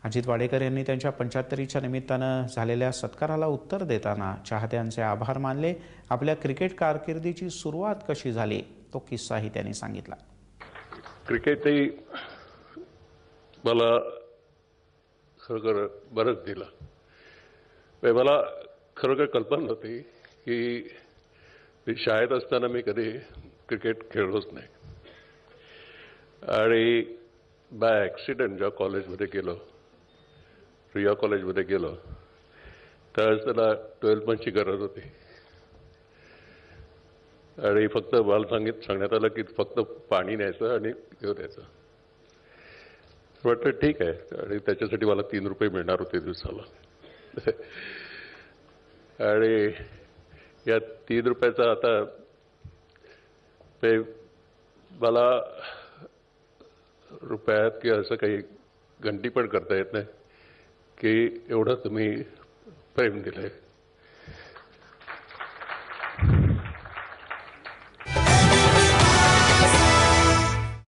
अजित वाडेकर यांनी त्यांच्या 75च्या निमित्तानं झालेल्या सत्काराला उत्तर देताना चाहत्यांचे आभार मानले। आपल्या क्रिकेट कारकिर्दीची सुरुवात कशी झाली तो किस्साही त्यांनी सांगितला। क्रिकेटही मला खरोखर बरंच दिलं। मला खरोखर कल्पना नव्हती की मी शाळेत असताना मी कधी क्रिकेट खेळलोच नाही आणि बाय ॲक्सिडेंट जेव्हा कॉलेजमध्ये गेलो, रिया कॉलेजमध्ये गेलो, त्यावेळेस त्याला 12 मंथची गरज होती आणि फक्त मला सांगण्यात आलं की फक्त पाणी न्यायचं आणि घेऊन यायचं। म्हटलं ठीक आहे आणि त्याच्यासाठी मला 3 रुपये मिळणार होते दिवसाला आणि या 3 रुपयाचा आता मला रुपयात की असं काही गणती पण करता येत नाही की एवढं तुम्ही प्रेम दिलंय।